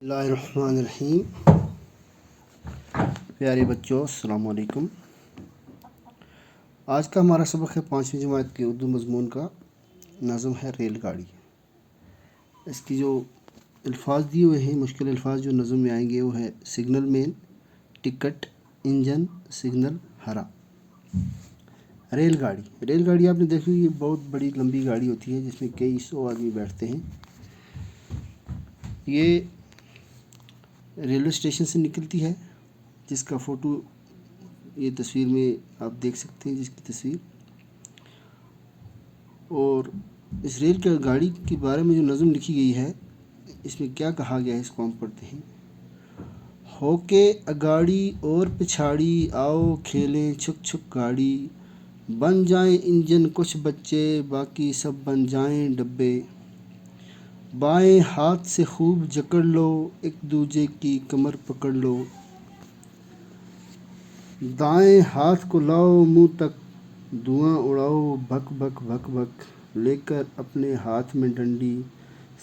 اللہ الرحمن الرحیم۔ پیارے بچوں السلام علیکم۔ آج کا ہمارا سبق ہے 5ویں جماعت کے اردو مضمون کا، نظم ہے ریل گاڑی۔ اس کی جو الفاظ دیے ہوئے ہیں، مشکل الفاظ جو نظم میں آئیں گے وہ ہے سگنل مین، ٹکٹ، انجن، سگنل، ہرا۔ ریل گاڑی آپ نے دیکھی ہوئی، یہ بہت بڑی لمبی گاڑی ہوتی ہے جس میں کئی سو آدمی بیٹھتے ہیں۔ یہ ریلوے اسٹیشن سے نکلتی ہے، جس کا فوٹو یہ تصویر میں آپ دیکھ سکتے ہیں، جس کی تصویر۔ اور اس ریل کی گاڑی کے بارے میں جو نظم لکھی گئی ہے، اس میں کیا کہا گیا ہے، اس کو ہم پڑھتے ہیں۔ ہو کے اگاڑی اور پچھاڑی، آؤ کھیلیں چھک چھک گاڑی، بن جائیں انجن کچھ بچے، باقی سب بن جائیں ڈبے، بائیں ہاتھ سے خوب جکڑ لو، ایک دوجے کی کمر پکڑ لو، دائیں ہاتھ کو لاؤ منہ تک، دھواں اڑاؤ بھک بھک بھک بھک، لے کر اپنے ہاتھ میں ڈنڈی،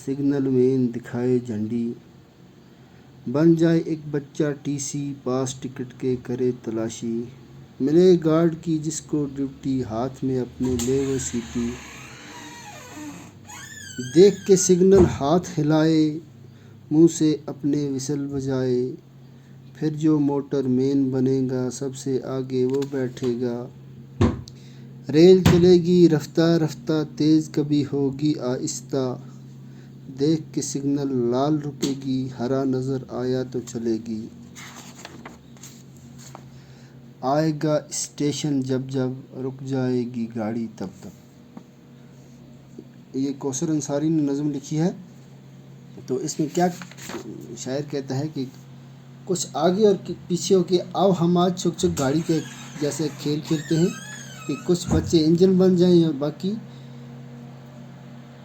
سگنل مین دکھائے جھنڈی، بن جائے ایک بچہ ٹی سی، پاس ٹکٹ کے کرے تلاشی، ملے گارڈ کی جس کو ڈیوٹی، ہاتھ میں اپنے لے وہ سیٹی، دیکھ کے سگنل ہاتھ ہلائے، منہ سے اپنے وسل بجائے، پھر جو موٹر مین بنے گا سب سے آگے وہ بیٹھے گا، ریل چلے گی رفتہ رفتہ، تیز کبھی ہوگی آہستہ، دیکھ کے سگنل لال رکے گی، ہرا نظر آیا تو چلے گی، آئے گا اسٹیشن جب جب، رک جائے گی گاڑی تب تب۔ یہ کوثر انصاری نے نظم لکھی ہے۔ تو اس میں کیا شاعر کہتا ہے کہ کچھ آگے اور پیچھے ہو کے، آؤ ہم آج چھک چھک گاڑی کے جیسے کھیل کھیلتے ہیں کہ کچھ بچے انجن بن جائیں اور باقی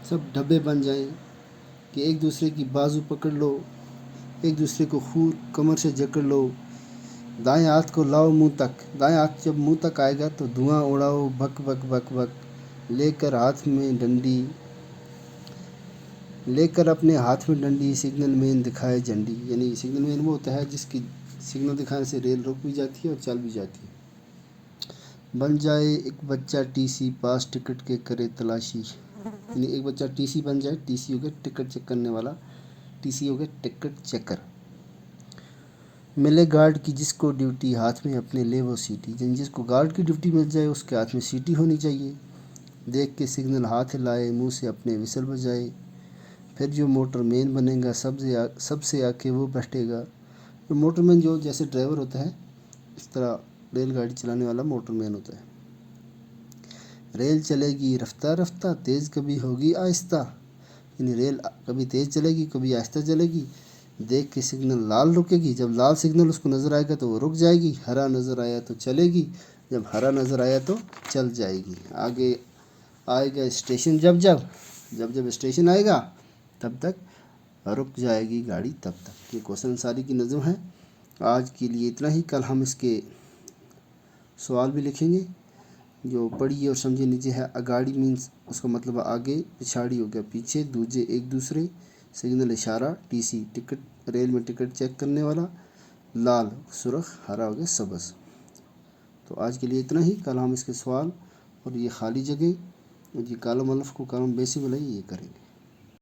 سب ڈبے بن جائیں، کہ ایک دوسرے کی بازو پکڑ لو، ایک دوسرے کو خوب کمر سے جکڑ لو، دائیں ہاتھ کو لاؤ منہ تک، دائیں ہاتھ جب منہ تک آئے گا تو دھواں اڑاؤ بھک بھک بھک بھک، لے کر ہاتھ میں ڈنڈی، لے کر اپنے ہاتھ میں ڈنڈی، سگنل مین دکھائے جھنڈی۔ یعنی سگنل مین وہ ہوتا ہے جس کی سگنل دکھانے سے ریل رک بھی جاتی ہے اور چل بھی جاتی ہے۔ بن جائے ایک بچہ ٹی سی، پاس ٹکٹ کے کرے تلاشی، یعنی ایک بچہ ٹی سی بن جائے، ٹی سی ہو گیا ٹکٹ چیک کرنے والا، ٹی سی ہو گیا ٹکٹ چیکر، ملے گارڈ کی جس کو ڈیوٹی، ہاتھ میں اپنے لے وہ سیٹی، یعنی جس کو گارڈ کی ڈیوٹی مل جائے اس کے ہاتھ میں سیٹی ہونی چاہیے، دیکھ کے سگنل ہاتھ ہلائے، منہ سے اپنے وسل بجائے، پھر جو موٹر مین بنے گا سب سے آ کے وہ بیٹھے گا۔ جو موٹر مین جو جیسے ڈرائیور ہوتا ہے، اس طرح ریل گاڑی چلانے والا موٹر مین ہوتا ہے۔ ریل چلے گی رفتہ رفتہ، تیز کبھی ہوگی آہستہ، یعنی ریل کبھی تیز چلے گی کبھی آہستہ چلے گی، دیکھ کے سگنل لال رکے گی، جب لال سگنل اس کو نظر آئے گا تو وہ رک جائے گی، ہرا نظر آیا تو چلے گی، جب ہرا نظر آیا تو چل جائے گی، آگے آئے گا اسٹیشن جب جب اسٹیشن آئے گا تب تک رک جائے گی گاڑی تب تک۔ یہ کوثر انصاری کی نظم ہے۔ آج کے لیے اتنا ہی، کل ہم اس کے سوال بھی لکھیں گے۔ جو پڑھیے اور سمجھے نیچے ہے، اگاڑی مینس اس کا مطلب آگے، پچھاڑی ہو گیا پیچھے، دوجے ایک دوسرے، سگنل اشارہ، ٹی سی ٹکٹ، ریل میں ٹکٹ چیک کرنے والا، لال سرخ، ہرا ہو گیا سبز۔ تو آج کے لیے اتنا ہی، کل ہم اس کے سوال اور یہ خالی جگہ اور یہ کالم الف کو کالم بے سے ملائی یہ کریں گے۔